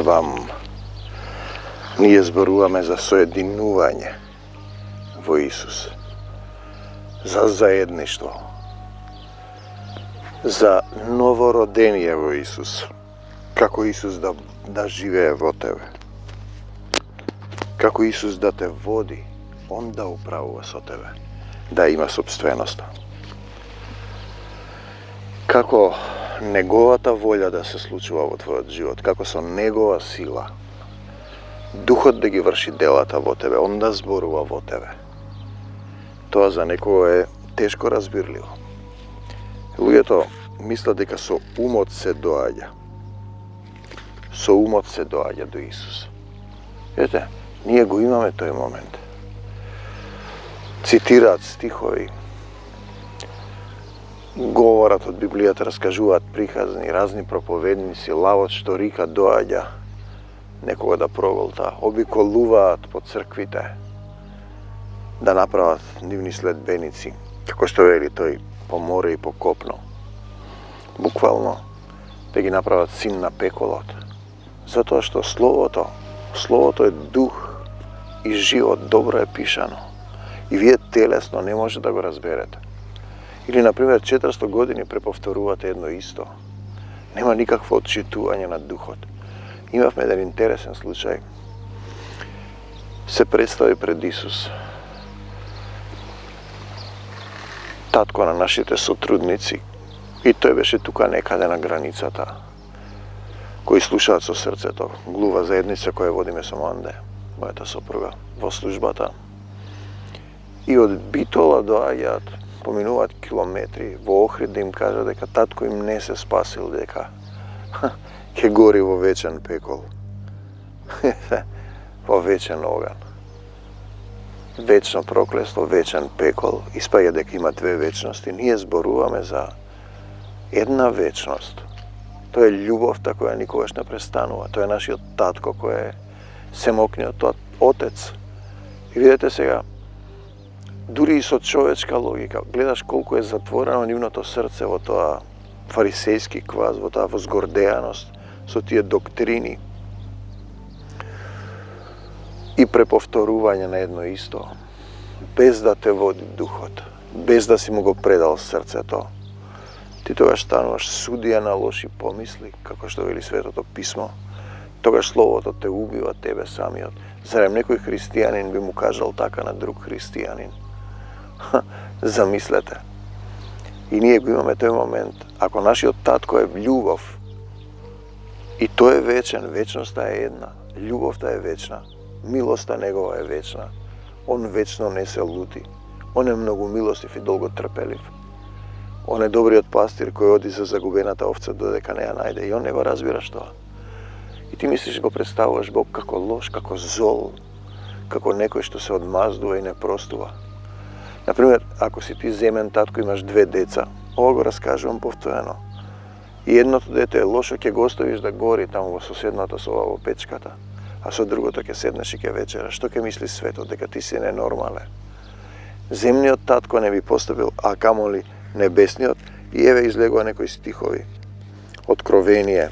вам. Ние зборуваме за соединување во Исус, за заедништво, за новородение во Исус, како Исус да живее во тебе, како Исус да те води, Он да управува со тебе, да има собственост. Како неговата волја да се случува во твојот живот, како со негова сила, Духот да ги врши делата во тебе, Он да зборува во тебе. Тоа за некој е тешко разбирливо. Луѓето мислат дека со умот се доаѓа. Со умот се доаѓа до Исус. Ете, ние го имаме тој момент. Цитираат стихови, говорат од Библијата, раскажуваат приказни, разни проповедници, лавот што рика доаѓа некога да проголта, обиколуваат по црквите да направат нивни следбеници, како што вели тој, по море и по копно. Буквално да ги направат син на пеколот. Затоа што Словото е дух и живот, добро е пишано. И вие телесно не може да го разберете. Или, например, 400 години преповторувате едно исто. Нема никакво отчитување на духот. Имавме еден интересен случај. Се представи пред Исус татко на нашите сотрудници и тој беше тука некаде на границата, кои слушаат со срцето, глува заедница која водиме со Манде, мојата сопруга, во службата. И од Битола доаѓаат, поминуваат километри во Охрид да им кажа дека татко им не се спасил, дека ќе гори во вечен пекол. Во вечен оган. Вечно проклество, вечен пекол. Испаѓа дека има две вечности. Ние зборуваме за една вечност. Тоа е љубовта која никогаш не престанува. Тоа е нашиот татко кој е семокниот отец. И видете сега, дури и со човечка логика, гледаш колку е затворено нивното срце во тоа фарисејски кваз, во таа возгордеаност, со тие доктрини и преповторување на едно исто, без да те води духот, без да си му го предал срцето. Ти тогаш стануваш судија на лоши помисли, како што вели Светото Писмо. Тогаш Словото те убива тебе самиот. Зарем некој христијанин би му кажал така на друг христијанин? Замислете. И ние го имаме тој момент. Ако нашиот татко е љубов, и тој е вечен, вечноста е една, љубовта е вечна, милоста негова е вечна, Он вечно не се лути, Он е многу милостив и долго трпелив. Он е добриот пастир кој оди за загубената овца додека не ја најде и Он не го разбираш тоа. И ти мислиш го представуваш Бог како лош, како зол, како некој што се одмаздува и не простува. Например, ако си ти земен татко, имаш две деца, ова го раскажувам повторено. И едното дете е лошо, ќе го оставиш да гори таму во соседната соба во печката, а со другото ќе седнеш и ќе вечераш. Што ќе мисли светот, дека ти си ненормален? Земниот татко не би постапил, а камоли небесниот, и еве излегува некои стихови. Откровение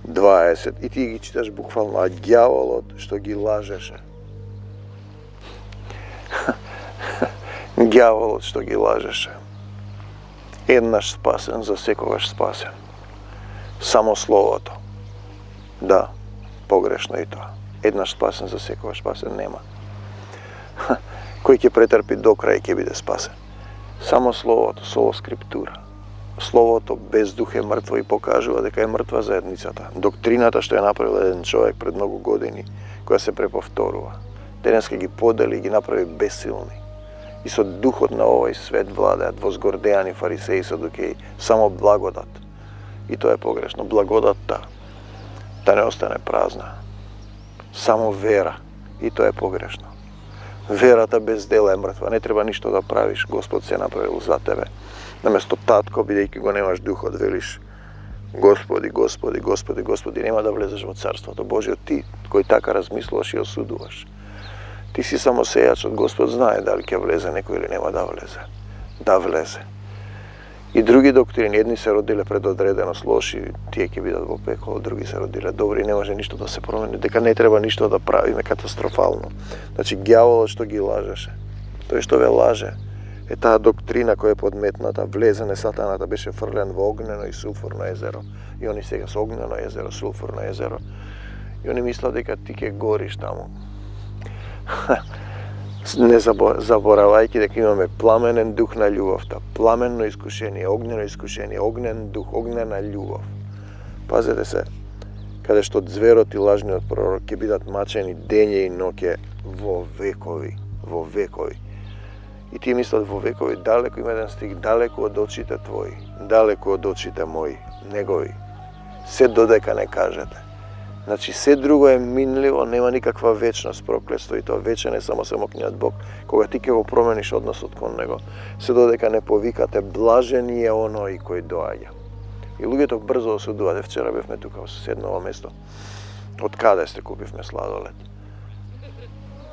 20, и ти ги читаш буквално, а ѓаволот што ги лажеше. Ѓаволот што ги лажеше. Еднаш спасен, за секогаш спасен. Само Словото. Да, погрешно и тоа. Еднаш спасен, за секогаш спасен нема. Кој ќе претрпи до крај ќе биде спасен. Само Словото, соло скриптура. Словото без дух е мртво и покажува дека е мртва заедницата. Доктрината што ја направил еден човек пред многу години, која се преповторува. Денеска ги подели и ги направи бесилни. И со духот на овој свет владеат возгордеани фарисеи и садукеи, само благодат. И тоа е погрешно. Благодатта да не остане празна. Само вера. И тоа е погрешно. Верата без дела е мртва. Не треба ништо да правиш. Господ се направил за тебе. Наместо татко, бидејќи го немаш духот, велиш Господи, Господи, Господи, Господи, нема да влезеш во Царството Божјо. Ти, кој така размислуваш и осудуваш. Ти си само сејачот, Господ знае дали ќе влезе некој или нема да влезе. Да влезе. И други доктрини, едни се родиле предодреденост лоши, тие ќе бидат во пеколо, други се родиле добри, не може ништо да се промени, дека не треба ништо да правиме катастрофално. Значи, ѓаволот што ги лажеше, тој што ве лаже, е таа доктрина која е подметната, влезене сатаната беше фрлен во огнено и сулфурно езеро. И они сега со огнено езеро, сулфурно езеро. И они мислат дека ти ќе гориш таму. Не заборавајќи дека имаме пламенен дух на љубовта, пламенно искушение, огнен дух, огнена љубов. Пазете се, каде што зверот и лажниот пророк ќе бидат мачени дење и ноќе во векови, во векови. И тие мислат во векови, далеко има еден стих, далеко од очите твои, далеко од очите мои, негови. Се додека не кажете. Значи, се друго е минливо, нема никаква вечност, проклетство и тоа вечен е само самокниот Бог. Кога ти ќе го промениш односот кон Него, се додека не повикате, блажен е оној кој доаѓа. И луѓето брзо осудувате. Вчера бевме тука во соседново место. Од каде сте, купивме сладолед?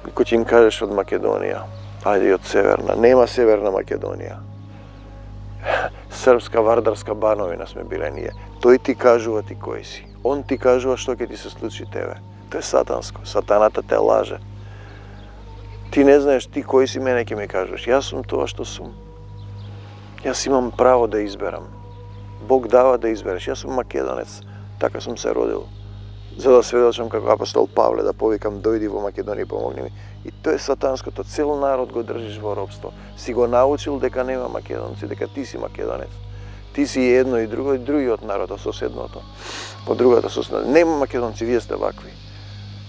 И кој ќе им кажеш од Македонија, ајде и од Северна. Нема Северна Македонија. Српска, Вардарска Бановина сме биле ние. Тој ти кажува ти кој си. Он ти кажува што ќе ти се случи тебе. Тоа е сатанско. Сатаната те лаже. Ти не знаеш ти кој си, мене ќе ми кажеш. Јас сум тоа што сум. Јас имам право да изберам. Бог дава да избереш. Јас сум македонец. Така сум се родил. За да сведочам како апостол Павле, да повикам дојди во Македонија и помогни ми. И тоа е сатанското. Цел народ го држиш во робство. Си го научил дека нема македонци, дека ти си македонец. Ти си едно и друго, и другиот народ, соседното. Од другата соседна. Нема македонци, вие сте вакви.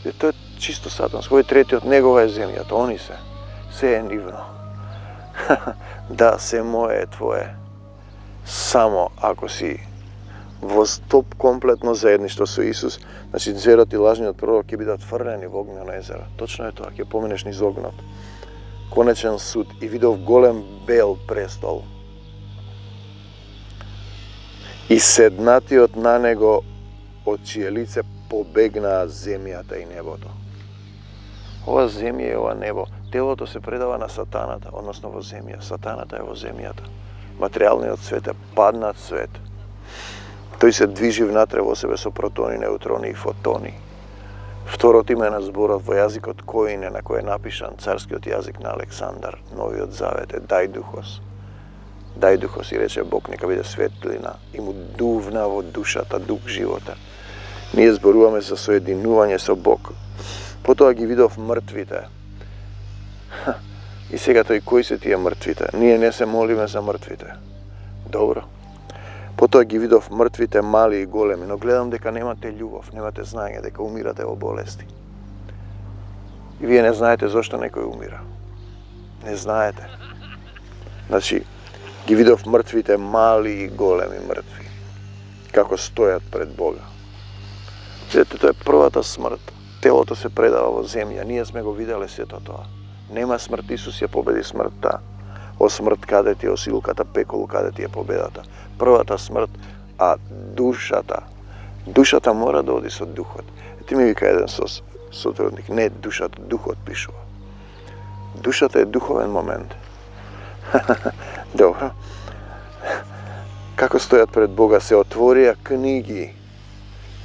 И тоа е чисто сатанско. Овој третиот, негова е земјата, они се. Се е нивно. Да, се мое е твое. Само ако си во стоп комплетно заедништво со Исус, значи зверот и лажниот пророк ќе бидат фрлени во огнено езеро. Точно е тоа, ќе поминеш низ огнот. Конечен суд и видов голем бел престол. И седнатиот на него, од чие лице побегнаа земјата и небото. Ова земја и ова небо, телото се предава на сатаната, односно во земја. Сатаната е во земјата. Материјалниот свет е паднат свет. Тој се движи внатре во себе со протони, неутрони и фотони. Второто име на зборот во јазикот коине, на кој е напишан царскиот јазик на Александар, Новиот Завет е Дајдухос. Дајдухос и рече Бог нека биде светлина и му дувна во душата, дух живота. Ние зборуваме за соединување со Бог. Потоа ги видов мртвите. И сега тој кои се тие мртвите? Ние не се молиме за мртвите. Добро. Потоа ги видов мртвите мали и големи, но гледам дека немате љубов, немате знаење, дека умирате во болести. И вие не знаете зошто некој умира. Не знаете. Значи, ги видов мртвите мали и големи мртви, како стојат пред Бога. Видете, тоа е првата смрт. Телото се предава во земја, ние сме го виделе сето тоа. Нема смрт, Исус ја победи смртта. О смрт, каде ти е осилката, пеколу, каде ти е победата. Првата смрт, а душата. Душата мора да оди со духот. Ти ми вика еден сотрудник, не душата, духот пишува. Душата е духовен момент. Добро. Како стојат пред Бога, се отворија книги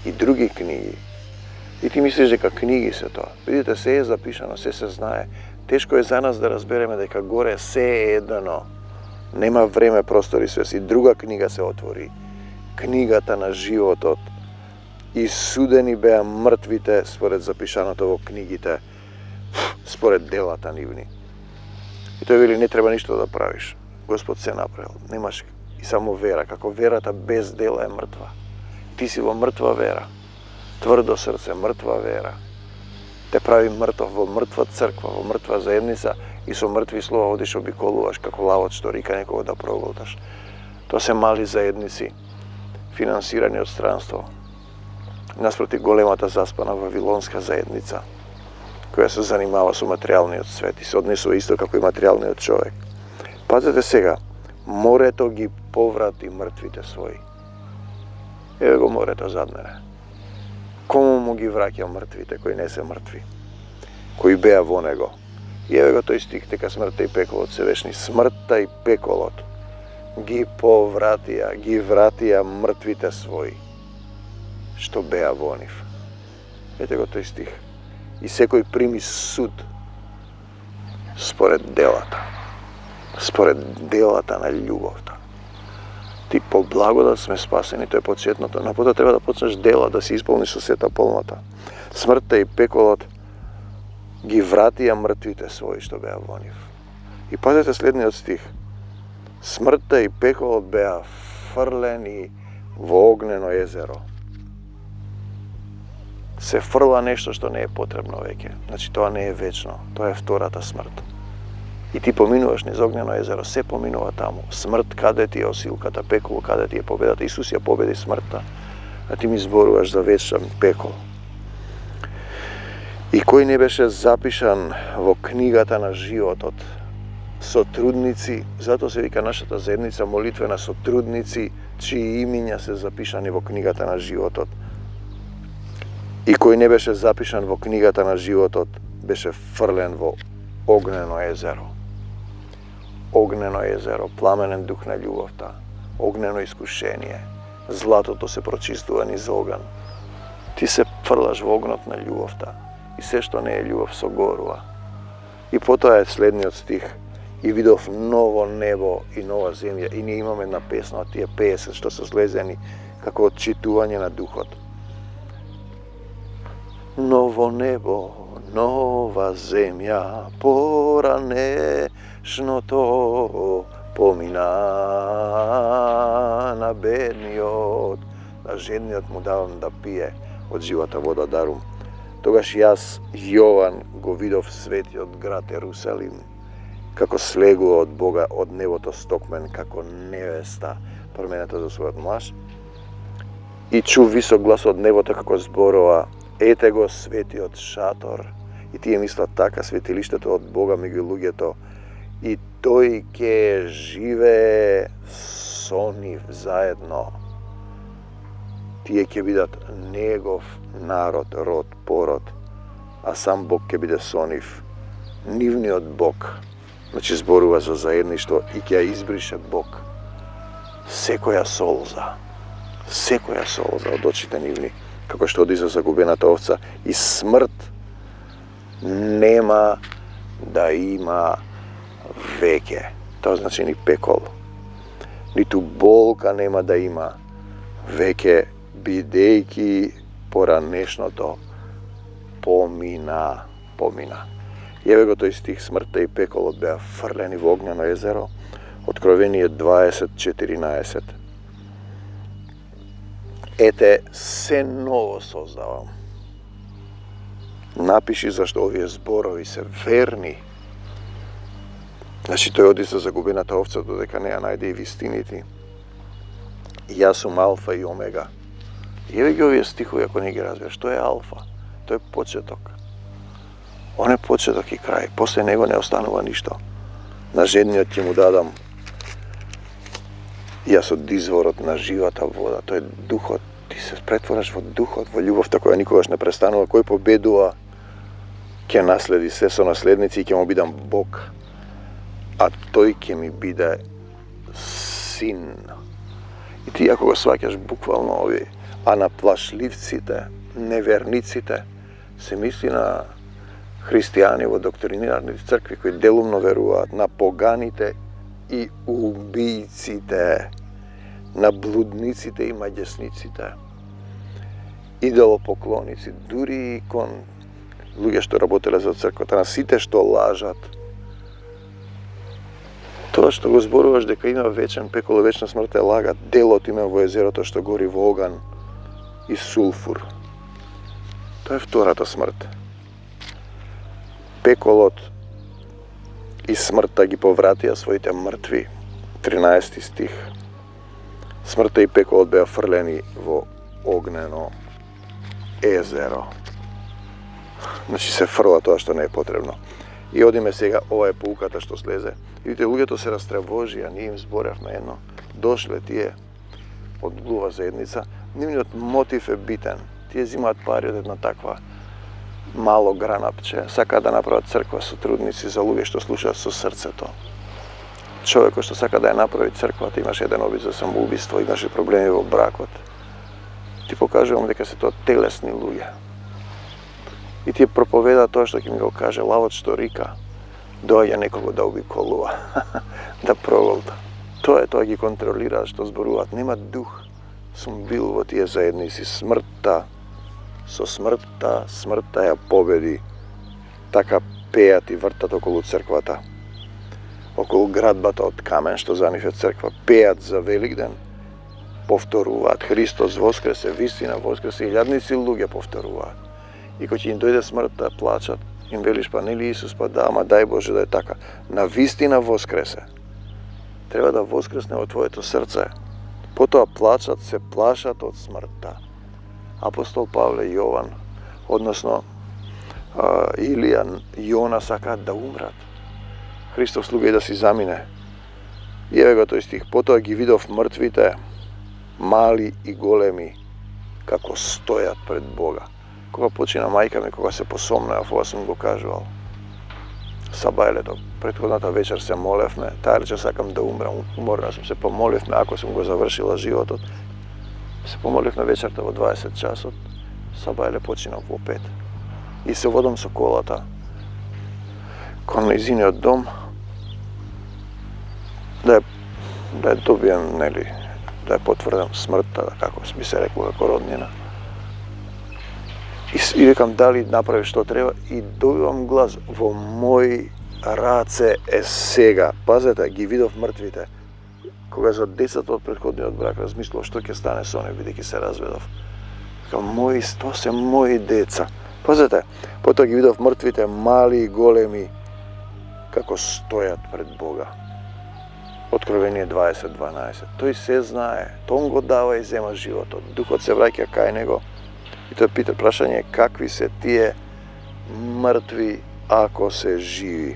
и други книги. И ти мислиш дека книги се тоа. Видите, се е запишано, се знае. Тешко е за нас да разбереме дека горе се е едно. Нема време, простор и свес. И друга книга се отвори. Книгата на животот. И судени беа мртвите според запишаното во книгите, според делата нивни. И тој вели, не треба ништо да правиш. Господ се направил. Немаш и само вера. Како верата без дела е мртва. Ти си во мртва вера. Тврдо срце, мртва вера. Те прави мртов во мртва црква, во мртва заедница и со мртви слова одиш обиколуваш како лавот што рика некого да проголташ. Тоа се мали заедници, финансирани од странство. Наспроти големата заспана вавилонска заедница, која се занимава со материјалниот свет и се однесува исто како и материјалниот човек. Пазете сега, морето ги поврати мртвите своји. Еве го морето зад мене. Кому му ги враќа мртвите, кои не се мртви, кои беа во него. И еве го тој стих, дека смртта и пеколот се вечни. Смртта и пеколот ги повратија, ги вратија мртвите своји, што беа во нив. Ете го тој стих. И секој прими суд според делата на љубовта. Ти по благодат сме спасени, тоа е почетното. На потоа треба да почнеш дела, да се исполниш со сета полнота. Смртта и пеколот ги вратија мртвите своји што беа во нив. И пазете следниот стих. Смртта и пеколот беа фрлени во огнено езеро. Се фрла нешто што не е потребно веќе. Значи тоа не е вечно, тоа е втората смрт. И ти поминуваш низ огнено езеро, се поминува таму. Смрт каде ти е осилката, пекол каде ти е победата. Исус ја победи смртта, а ти ми зборуваш за вечен пекол. И кој не беше запишан во книгата на животот, сотрудници, затоа се вика нашата заедница молитвена сотрудници, чии имиња се запишани во книгата на животот. И кој не беше запишан во книгата на животот, беше фрлен во огнено езеро. Огнено езеро, пламенен дух на љубовта, огнено искушение. Златото се прочистува низ оган. Ти се фрлаш во огнот на љубовта и се што не е љубов согорува. И потоа е следниот стих. И видов ново небо и нова земја. И ние имаме една песна од тие 50 што се слезени како отчитување на духот. Ново небо, нова земја, поранешното помина на бедниот, на жедниот му давам да пие од живата вода дарум. Тогаш јас, Јован, го видов светиот град Ерусалим, како слегува од Бога од небото стокмен, како невеста, променета за својот маж. И чув висок глас од небото како зборува, ете го светиот шатор. И тие мислат така, светилиштето од Бога меѓу луѓето, и тој ќе живее со нив заедно. Тие ќе бидат негов народ, род, пород, а сам Бог ќе биде со нив. Нивниот Бог, значи зборува за заедништво, и ќе ја избрише Бог секоја солза од очите нивни, како што оди за загубената овца, и смрт нема да има веќе. Тоа значи ни пекол. Ниту болка нема да има веќе, бидејќи поранешното помина. Еве го тој стих, смртта и пеколот беа фрлени во огнено езеро, Откровение 20:14. Ете, се ново создавам. Напиши зашто овие зборови се верни. Значи тој оди за загубената овца додека не ја најде и вистините. Јас сум алфа и омега. И еве ги овие стихови ако не ги разбереш. Што е алфа? Тој е почеток. Он е почеток и крај. После него не останува ништо. На жедниот ќе му дадам јас од изворот на живата вода. Тој е духот. Ти се претвораш во духот, во љубовта која никогаш не престанува. Кој победува ќе наследи се со наследници и ќе му бидам Бог. А тој ќе ми биде син. И ти ако го сваќаш буквално овие, а на плашливците, неверниците, се мисли на христијани во доктринираните цркви кои делумно веруваат, на поганите и убијците, на блудниците и маѓесниците, идолопоклоници, дури и кон луѓе што работеле за црквата, на сите што лажат. Тоа што го зборуваш дека има вечен пекол и вечна смрт е лага. Делот има во езерото што гори во оган и сулфур. Тоа е втората смрт. Пеколот и смртта ги повратија своите мртви. 13 стих. Смртта и пеколот беа фрлени во огнено езеро. Значи се фрла тоа што не е потребно. И одиме сега, ова е поуката што слезе. Видите, луѓето се растревожија, ние им зборевме едно. Дошле тие од глува заедница, нивниот мотив е битен. Тие зимаат пари од една таква мало гранапче, сакаат да направат црква со трудници за луѓе што слушаат со срцето. човек што сака да ја направи црквата, имаш еден обид за самоубиство, имаше проблеми во бракот. Ти покажувам дека се тоа телесни луѓе. И ти проповеда тоа што ќе ми го каже лавот што рика, доаѓа некого да обиколува, да проголта. Тоа ги контролира што зборуваат. Нема дух. Сум бил во тие заедници. Смртта, со смртта ја победи. Така пеат и вртат околу црквата. Околу градбата од камен што за нив е црква. Пеат за Великден. Повторуваат Христос воскресе, вистина воскресе, илјадници луѓе повторуваат. И кога ќе им дојде смртта, плачат, им велиш па нели Исус, па да, ама дај Боже да е така. На вистина воскресе. Треба да воскресне во твоето срце. Потоа плачат, се плашат од смртта. Апостол Павле, Јован, односно Илија, Јона сакаат да умрат. Христов слуга и да си замине. И еве го тој стих. Потоа ги видов мртвите, мали и големи, како стојат пред Бога. Кога почина мајка ми, кога се посомнав, ова сум го кажувал. Сабајлето, претходната вечер се молевме, таа рече сакам да умрам, уморна сум, се помоливме, ако сум го завршила животот. Се помоливме вечерта во 20 часот, Сабајле починав во 5. И се водам со колата кон нејзиниот дом, да ја добием, нели, да ја потврдам смртта, како би се рекло како роднина. И викам дали направи што треба и добивам глас во мои раце е сега. Пазете, ги видов мртвите. Кога за децата од претходниот брак размислував што ќе стане со нив бидејќи се разведов. Викам тоа се мои деца. Пазете, потоа ги видов мртвите мали и големи како стојат пред Бога. Откровение 20:12. Тој се знае, тој го дава и зема животот. Духот се враќа кај него. И тој пита прашање какви се тие мртви ако се живи.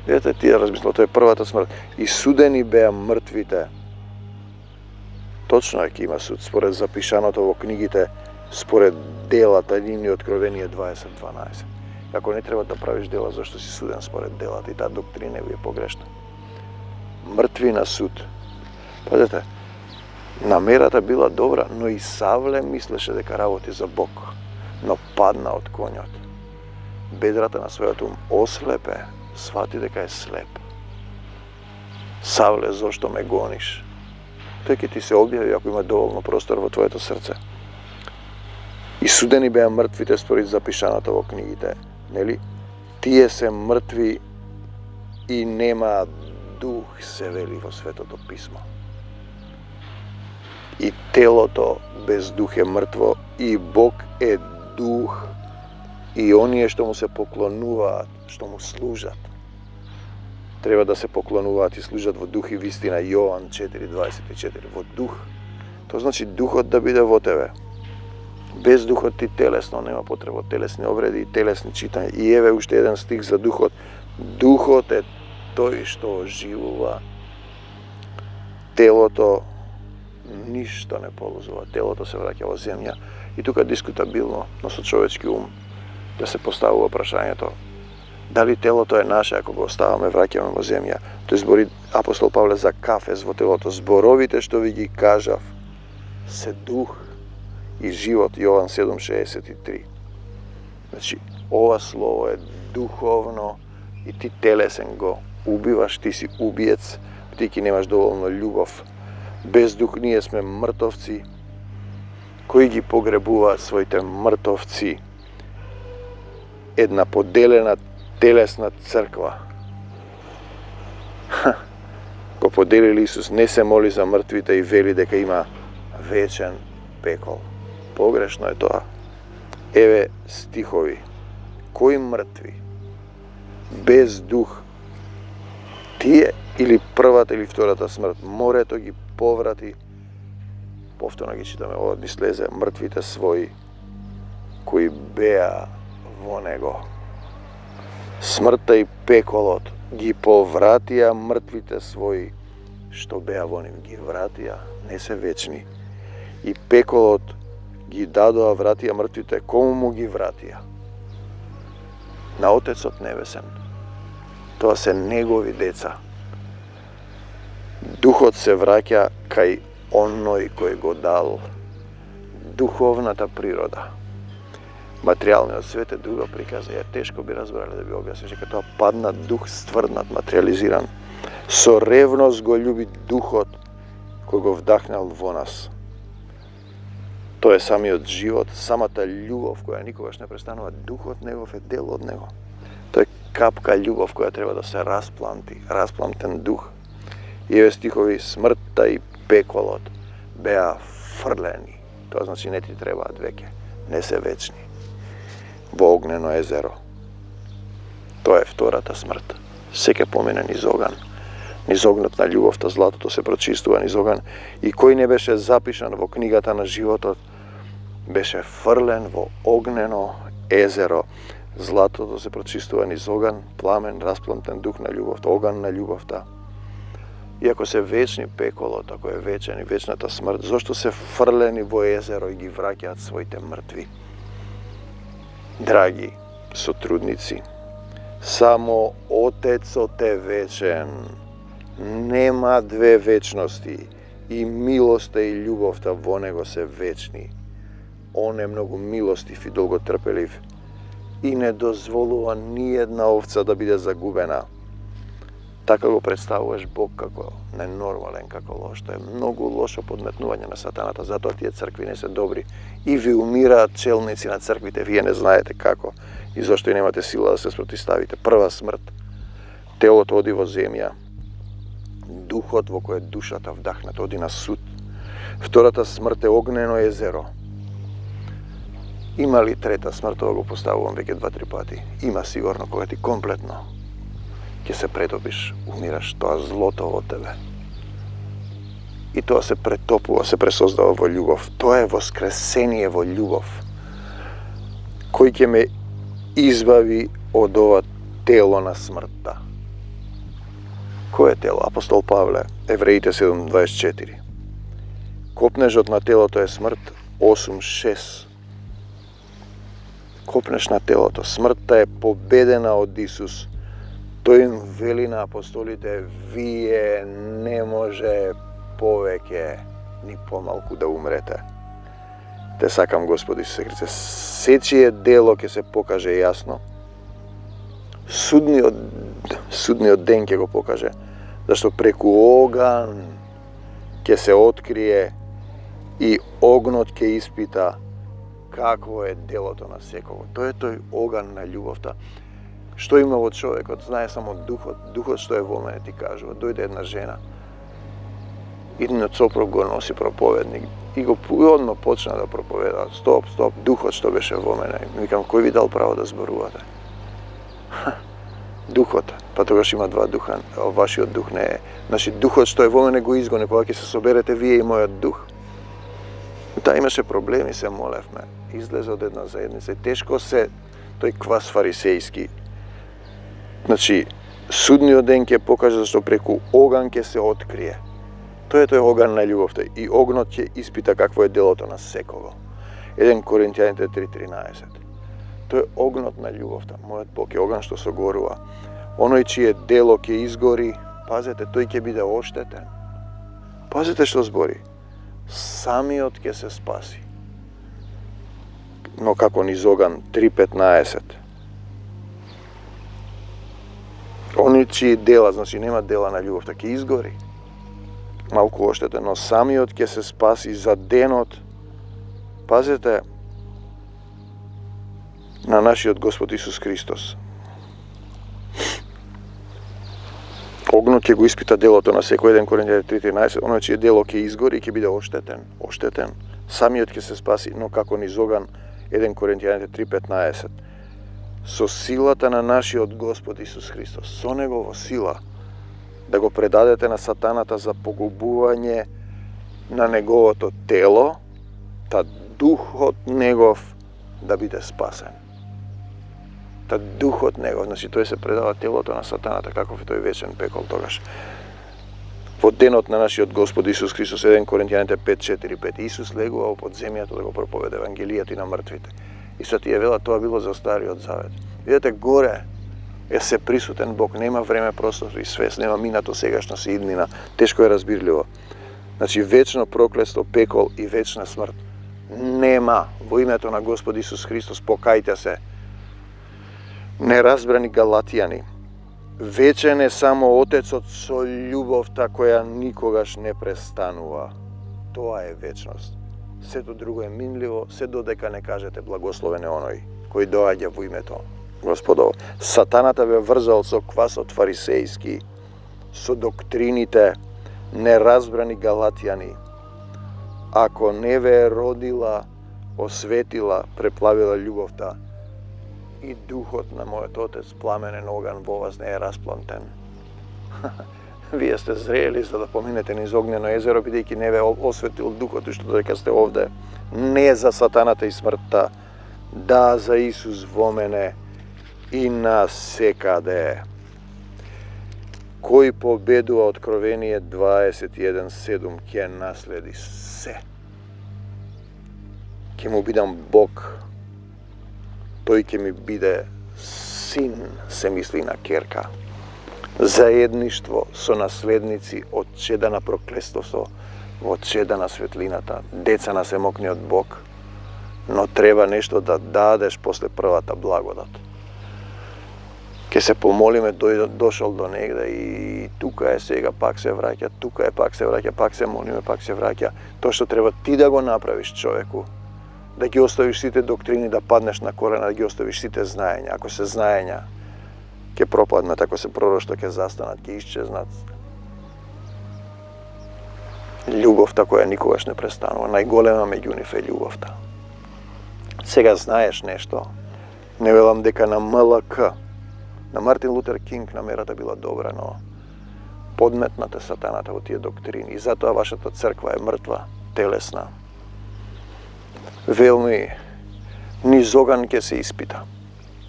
Видете, тие размислува, тоа е првата смрт. И судени беа мртвите. Точно е ке има суд, според запишаното во книгите, според делата нивни Откровение 20:12. Ако не треба да правиш дела, зашто си суден според делата, и таа доктрина ви е погрешна. Мртви на суд. Пазете, намерата била добра, но и Савле мислеше дека работи за Бог, но падна од конјот. Бедрата на својот ум ослепе, свати дека е слеп. Савле, зошто ме гониш? Тој ќе ти се објави ако има доволно простор во твоето срце. И судени беа мртвите според запишаното во книгите, нели? Тие се мртви и нема дух, се вели во Светото писмо. И телото без дух е мртво, и Бог е дух, и оние што му се поклонуваат, што му служат, треба да се поклонуваат и служат во дух и вистина. Јован 4:24. Во дух. Тоа значи духот да биде во тебе. Без духот ти телесно нема потреба од телесни обреди и телесни читања. И еве уште еден стих за духот. Духот е тој што оживува. Телото ништо не полузува. Телото се враќа во земја. И тука дискутабилно, но со човечки ум, да се поставува прашањето дали телото е наше ако го оставаме, враќаме во земја. Тој збори апостол Павле за кафез во телото. Зборовите што ви ги кажав се дух и живот. Јован 7:63. Значи, ова слово е духовно и ти телесен го убиваш, ти си убиец, ти ки немаш доволно љубов. Без дух ние сме мртовци. Кои ги погребуваат своите мртовци? Една поделена телесна црква. Го поделили Исус, не се моли за мртвите и вели дека има вечен пекол. Погрешно е тоа. Еве стихови. Кои мртви? Без дух. Тие или првата или втората смрт. Морето ги поврати. Повторно ги читаме, ова ни слезе мртвите своји кои беа во него. Смртта и пеколот ги повратија мртвите своји што беа во нив. Ги вратија, не се вечни. И пеколот ги дадоа, вратија мртвите. Кому му ги вратија? На Отецот Небесен. Тоа се негови деца. Духот се враќа кај оној кој го дал. Духовната природа. Материјалниот свет е друга приказа. Ја тешко би разбрале да би објасниш дека тоа паднат дух, стврднат, материјализиран. Со ревност го љуби духот кој го вдахнал во нас. Тоа е самиот живот, самата љубов која никогаш не престанува. Духот негов е дел од него. Тоа е капка љубов која треба да се распланти, расплантен дух. И еве стихови: смртта и пеколот беа фрлени. Тоа значи не ти требаат веќе, не се вечни. Во огнено езеро. Тоа е втората смрт. Секе помине низ оган. Низ огнот на љубовта, златото се прочистува низ оган. И кој не беше запишан во книгата на животот, беше фрлен во огнено езеро. Златото се прочистува низ оган, пламен, расплантен дух на љубовта, оган на љубовта. Иако се вечни пеколот, ако е вечен и вечната смрт, зошто се фрлени во езеро и ги враќаат своите мртви? Драги сотрудници, само Отецот е вечен. Нема две вечности. И милоста и љубовта во него се вечни. Он е многу милостив и долготрпелив и не дозволува ни една овца да биде загубена. Така го представуваш Бог како ненормален, како лош. Тоа е многу лошо подметнување на сатаната, затоа тие цркви не се добри. И ви умираат челници на црквите, вие не знаете како и зашто и немате сила да се спротиставите. Прва смрт, телото оди во земја, духот во кој е душата вдахната оди на суд. Втората смрт е огнено езеро. Има ли трета смрт? Ова го поставувам веќе 2-3 пати. Има сигурно, кога ти комплетно ќе се претопиш, умираш, тоа злото во тебе. И тоа се претопува, се пресоздава во љубов. Тоа е воскресение во љубов, кој ќе ме избави од ова тело на смртта. Кој е тело? Апостол Павле, Евреите 7:24. Копнежот на телото е смрт, 8:6. Копнеш на телото. Смртта е победена од Исус. Тој им вели на апостолите: вие не може повеќе ни помалку да умрете. Те сакам, Господи Исусе Христе, сечие дело ќе се покаже јасно. Судниот ден ќе го покаже, зашто преку оган ќе се открие и огнот ќе испита какво е делото на секого. Тој е тој оган на љубовта. Што има во човекот, знае само духот. Духот што е во мене, ти кажува. Дојде една жена, идниот сопруг го носи проповедник и го одно почна да проповеда. Стоп, духот што беше во мене. Викам, кој ви дал право да зборувате? Духот. Па тогаш има два духа. Вашиот дух не е. Значи, духот што е во мене го изгони, кога ќе се соберете вие и мојот дух. Таа имаше проблеми, се молевме. Излезе од една заедница и тешко се тој квас фарисејски. Значи, судниот ден ќе покаже зашто преку оган ќе се открие. Тој е тој оган на љубовта и огнот ќе испита какво е делото на секого. 1 Коринтијаните 3:13. Тој е огнот на љубовта. Мојот Бог е оган што согорува. Оној чие дело ќе изгори, пазете, тој ќе биде оштетен. Пазете што збори. Самиот ќе се спаси. Но како низ оган 3:15. Они чии дела, значи нема дела на љубовта, ќе изгори. Малку оштетен, но самиот ќе се спаси за денот. Пазете на нашиот Господ Исус Христос. Огнот ќе го испита делото на секој. 1 Коринтијаните 3:13. Оној чие дело ќе изгори и ќе биде оштетен. Самиот ќе се спаси, но како низ оган. 1 Коринтијаните 3:15. Со силата на нашиот Господ Исус Христос, со негова сила, да го предадете на сатаната за погубување на неговото тело, та духот негов да биде спасен. Та духот негов, значи тој се предава телото на сатаната, каков е тој вечен пекол тогаш. Во денот на нашиот Господ Исус Христос, 1 Коринтијаните 5:4-5. Исус легува под земјата да го проповеда евангелијата и на мртвите. И са тие вела, тоа било за Стариот Завет. Видете, горе е се присутен Бог, нема време, простор и свест, нема минато, сегашност и иднина. Тешко е разбирливо. Значи вечно проклество, пекол и вечна смрт нема. Во името на Господ Исус Христос покајте се. Неразбрани галатијани. Вечен е само Отецот со љубовта која никогаш не престанува. Тоа е вечност. Сето друго е минливо, се додека не кажете благословен е оној кој доаѓа во името Господово. Сатаната ве врзал со квасот фарисејски, со доктрините неразбрани галатијани. Ако не ве родила, осветила, преплавила љубовта, и духот на мојот Отец, пламенен оган во вас не е расплантен. Вие сте зрели за да поминете низ огнено езеро, бидејќи не ве осветил духот уште додека сте овде. Не за сатаната и смртта, да за Исус во мене и насекаде. Кој победува, Откровение 21:7, ќе наследи се. Ќе му бидам Бог, тој ќе ми биде син, се мисли на керка. Заедништво со наследници од чеда на проклеството во чеда на светлината. Деца на семокниот Бог, но треба нешто да дадеш после првата благодат. Ке се помолиме, дошол до негде и тука е сега, пак се враќа, тука е, пак се враќа, пак се молиме, пак се враќа. Тоа што треба ти да го направиш, човеку, да ги оставиш сите доктрини, да паднеш на колена, да ги оставиш сите знаења. Ако се знаења ќе пропаднат, ако се пророштва ќе застанат, ќе исчезнат. Љубовта која никогаш не престанува, најголема меѓу нив е љубовта. Сега знаеш нешто, не велам дека на МЛК, на Мартин Лутер Кинг намерата била добра, но подметната сатаната во тие доктрини и затоа вашата црква е мртва, телесна. Велми низ оган ќе се испита.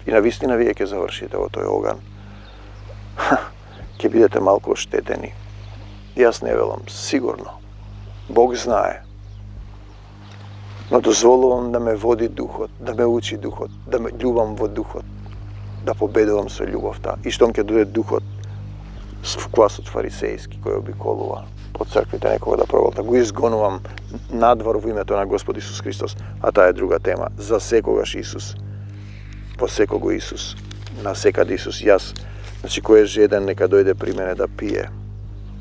И навистина вие ќе завршите во тој оган. Ќе бидете малку оштетени. Јас не велам, сигурно. Бог знае. Но дозволувам да ме води духот, да ме учи духот, да ме љубам во духот, да победувам со љубовта. И штом ќе дојде духот, квасот фарисејски кој обиколува по црквите некога да проголта, го изгонувам надвор во името на Господ Исус Христос, а таа е друга тема. За секогаш Исус, во секого Исус, на секаде Исус. Јас, значи кој е жеден, нека дојде при мене да пие.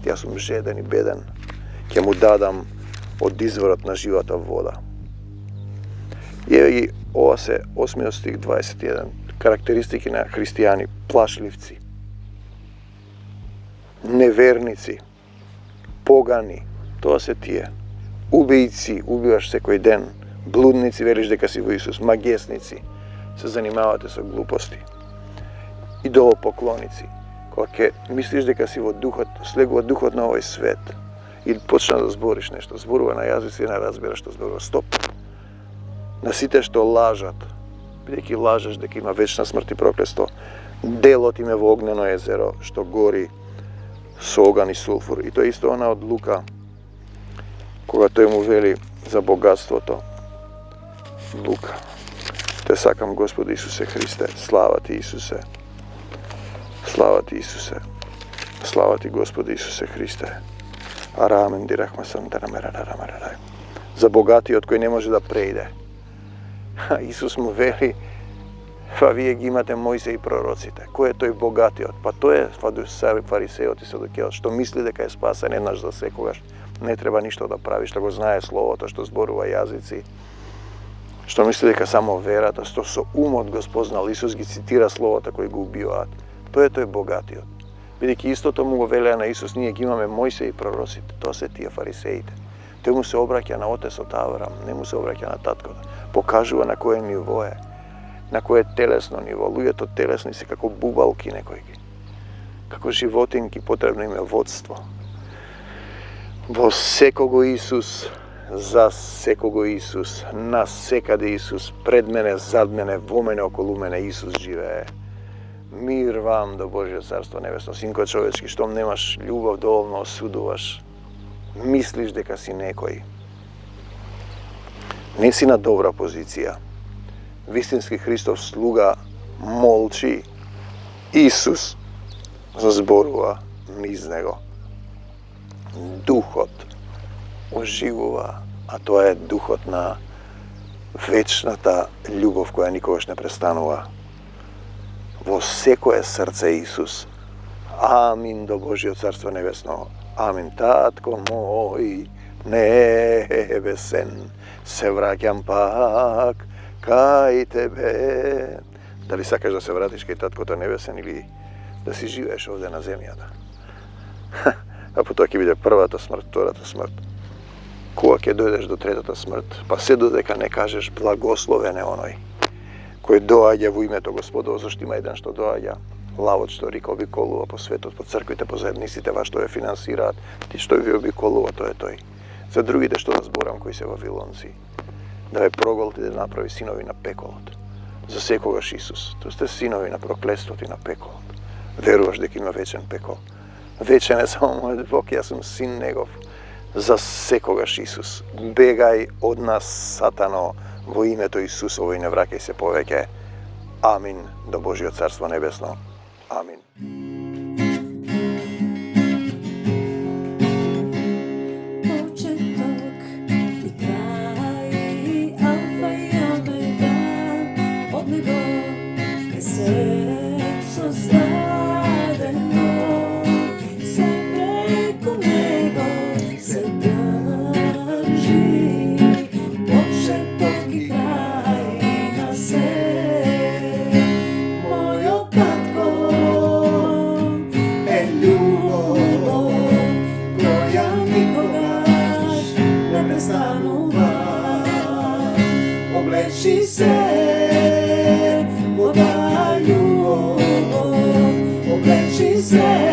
Јас сум жеден и беден. Ќе му дадам од изворот на живата вода. И еве ги, ова се 8 стих 21. Карактеристики на христијани: плашливци, неверници, погани, тоа се тие. Убијци, убиваш секој ден. Блудници, велиш дека си во Исус. Магесници, се занимавате со глупости. Идолопоклоници, кога ќе мислиш дека си во духот, слегува духот на овој свет и почна да збориш нешто, зборува на јазици и не разбираш што зборува. Стоп. На сите што лажат, бидејќи лажеш дека има вечна смрт и проклество, делот им е во огнено езеро што гори со оган и сулфур. И тоа исто она од Лука, кога тој му вели за богатството. Лука. Те сакам, Господи Исусе Христе, слава ти Исусе. Слава ти Исусе. Слава ти, Господи Исусе Христе. Арамен дирахма сам дарамерарарамерарај. За богатиот кој не може да преиде. Исус му вели, па вие ги имате Мојсе и пророците. Кој е тој богатиот? Па тој е фарисеот и садукеот, што мисли дека е спасен еднаш за секогаш. Не треба ништо да прави, што го знае Словото, што зборува јазици, што мисли дека само верата, што со умот го спознал. Исус ги цитира Словото кои го убиваат. Тој е тој богатиот. Бидејќи истото му го велеа на Исус, ние ги имаме Мојсе и пророците. Тоа се тие фарисеите. Тој му се обраќа на отецот Аврам, не му се обраќа на таткото. Покажува на кое ниво е, на кое телесно ниво. Луѓето телесни се како бубалки некојки. Како животинки, потребно им е водство. Во секого Исус, за секого Исус, на секаде Исус, пред мене, зад мене, во мене, околу мене Исус живее. Мир вам до Божје царство небесно. Синко човечки, штом немаш љубов, доволно осудуваш. Мислиш дека си некој. Не си на добра позиција. Вистински Христов слуга молчи Ісус зборува низ него. Духот оживува, а тоа е духот на вечната љубов која никогаш не престанува. Во секое срце Исус. Амин до Божиот Царство Небесно. Амин. Татко мој небесен, се враќам пак кај тебе. Дали сакаш да се вратиш кај Таткото Небесен или да си живееш овде на земјата? А потоа ќе биде првата смрт, втората смрт. Кога ќе дојдеш до третата смрт, па се додека не кажеш благословен е оној кој доаѓа во името Господово, зашто има еден што доаѓа, лавот што рика обиколува по светот, по црквите, по заедниците, што ја финансираат, ти што ви обиколува, тоа е тој. За другите што да зборам кои се вавилонци, да ве проголти да направи синови на пеколот. За секогаш Исус, тоа сте синови на проклетството и на пеколот. Веруваш дека има вечен пекол. Вечен е само мојот Бог, јас сум син негов. За секогаш Исус. Бегај од нас, сатано, во името Исусово и не враќај се повеќе. Амин до Божиот Царство Небесно. Амин. Облечи се во таа љубов, облечи се